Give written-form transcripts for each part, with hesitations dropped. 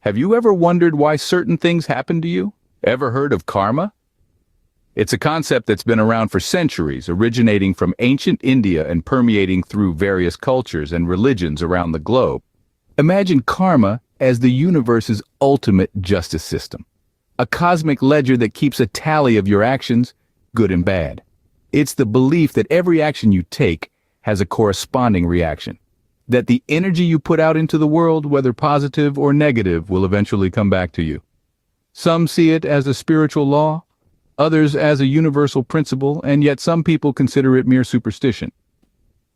Have you ever wondered why certain things happen to you? Ever heard of karma? It's a concept that's been around for centuries, originating from ancient India and permeating through various cultures and religions around the globe. Imagine karma as the universe's ultimate justice system, a cosmic ledger that keeps a tally of your actions, good and bad. It's the belief that every action you take has a corresponding reaction, that the energy you put out into the world, whether positive or negative, will eventually come back to you. Some see it as a spiritual law, others as a universal principle, and yet some people consider it mere superstition.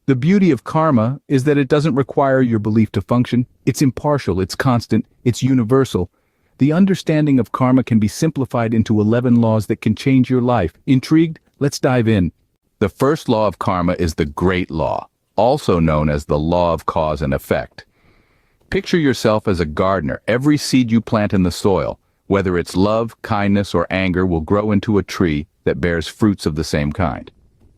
The beauty of karma is that it doesn't require your belief to function. It's impartial, it's constant, it's universal. The understanding of karma can be simplified into 11 laws that can change your life. Intrigued? Let's dive in. The first law of karma is the Great Law, also known as the law of cause and effect. Picture yourself as a gardener. Every seed you plant in the soil, whether it's love, kindness, or anger, will grow into a tree that bears fruits of the same kind.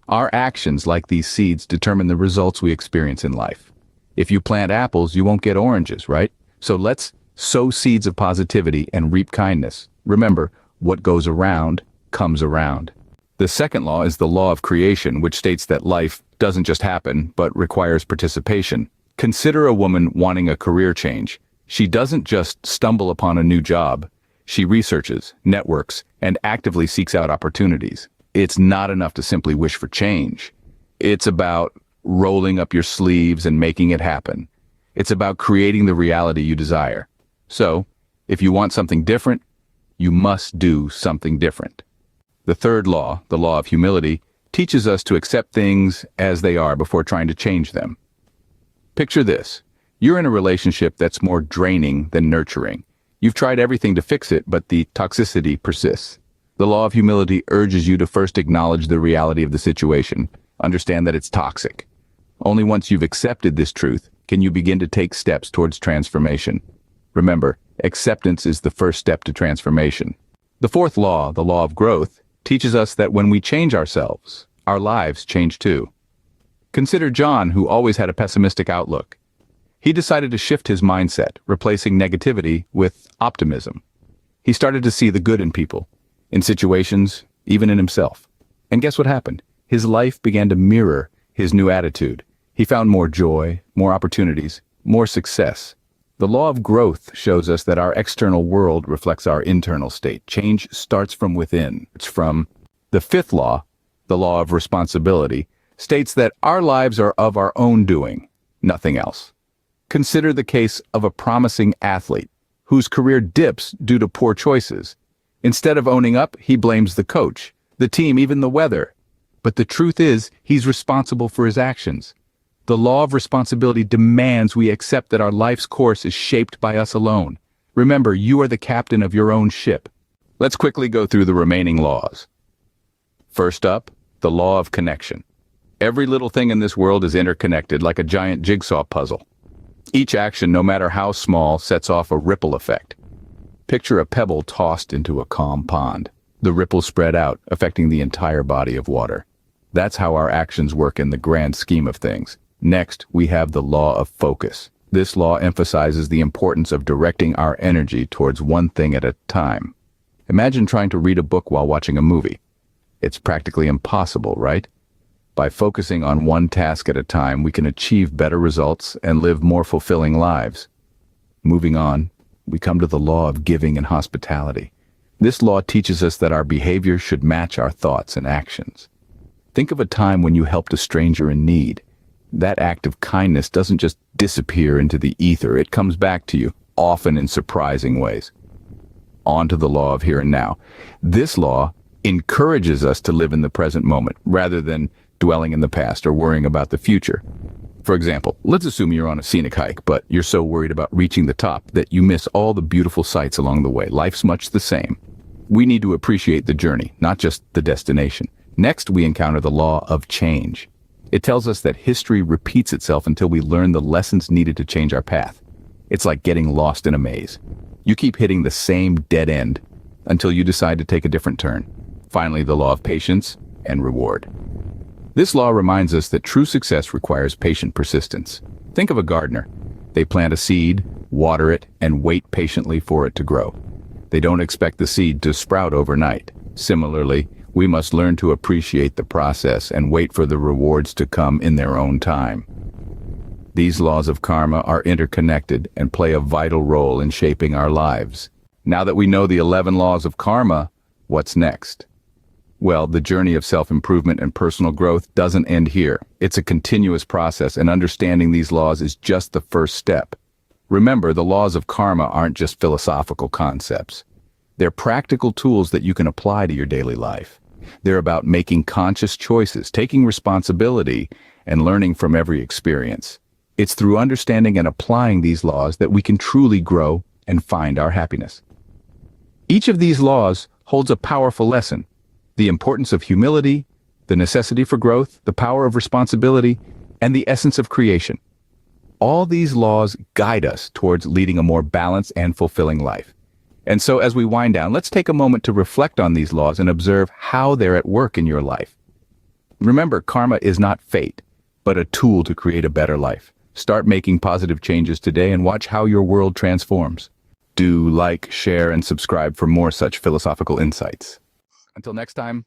Our actions, like these seeds, determine the results we experience in life. If you plant apples, you won't get oranges, right? So let's sow seeds of positivity and reap kindness. Remember, what goes around comes around. The second law is the law of creation, which states that life doesn't just happen, but requires participation. Consider a woman wanting a career change. She doesn't just stumble upon a new job. She researches, networks, and actively seeks out opportunities. It's not enough to simply wish for change. It's about rolling up your sleeves and making it happen. It's about creating the reality you desire. So, if you want something different, you must do something different. The third law, the law of humility, teaches us to accept things as they are before trying to change them. Picture this. You're in a relationship that's more draining than nurturing. You've tried everything to fix it, but the toxicity persists. The law of humility urges you to first acknowledge the reality of the situation, understand that it's toxic. Only once you've accepted this truth can you begin to take steps towards transformation. Remember, acceptance is the first step to transformation. The fourth law, the law of growth, teaches us that when we change ourselves, our lives change too. Consider John, who always had a pessimistic outlook. He decided to shift his mindset, replacing negativity with optimism. He started to see the good in people, in situations, even in himself. And guess what happened? His life began to mirror his new attitude. He found more joy, more opportunities, more success. The law of growth shows us that our external world reflects our internal state. Change starts from within. It's from the fifth law, the law of responsibility, states that our lives are of our own doing, nothing else. Consider the case of a promising athlete whose career dips due to poor choices. Instead of owning up, he blames the coach, the team, even the weather. But the truth is, he's responsible for his actions. The law of responsibility demands we accept that our life's course is shaped by us alone. Remember, you are the captain of your own ship. Let's quickly go through the remaining laws. First up, the law of connection. Every little thing in this world is interconnected like a giant jigsaw puzzle. Each action, no matter how small, sets off a ripple effect. Picture a pebble tossed into a calm pond. The ripples spread out, affecting the entire body of water. That's how our actions work in the grand scheme of things. Next, we have the law of focus. This law emphasizes the importance of directing our energy towards one thing at a time. Imagine trying to read a book while watching a movie. It's practically impossible, right? By focusing on one task at a time, we can achieve better results and live more fulfilling lives. Moving on, we come to the law of giving and hospitality. This law teaches us that our behavior should match our thoughts and actions. Think of a time when you helped a stranger in need. That act of kindness doesn't just disappear into the ether, it comes back to you, often in surprising ways. On to the law of here and now. This law encourages us to live in the present moment, rather than dwelling in the past or worrying about the future. For example, let's assume you're on a scenic hike, but you're so worried about reaching the top that you miss all the beautiful sights along the way. Life's much the same. We need to appreciate the journey, not just the destination. Next, we encounter the law of change. It tells us that history repeats itself until we learn the lessons needed to change our path. It's like getting lost in a maze. You keep hitting the same dead end until you decide to take a different turn. Finally, the law of patience and reward. This law reminds us that true success requires patient persistence. Think of a gardener. They plant a seed, water it, and wait patiently for it to grow. They don't expect the seed to sprout overnight. Similarly, we must learn to appreciate the process and wait for the rewards to come in their own time. These laws of karma are interconnected and play a vital role in shaping our lives. Now that we know the 11 laws of karma, what's next? Well, the journey of self-improvement and personal growth doesn't end here. It's a continuous process, and understanding these laws is just the first step. Remember, the laws of karma aren't just philosophical concepts. They're practical tools that you can apply to your daily life. They're about making conscious choices, taking responsibility, and learning from every experience. It's through understanding and applying these laws that we can truly grow and find our happiness. Each of these laws holds a powerful lesson: the importance of humility, the necessity for growth, the power of responsibility, and the essence of creation. All these laws guide us towards leading a more balanced and fulfilling life. And so as we wind down, let's take a moment to reflect on these laws and observe how they're at work in your life. Remember, karma is not fate, but a tool to create a better life. Start making positive changes today and watch how your world transforms. Do like, share, and subscribe for more such philosophical insights. Until next time,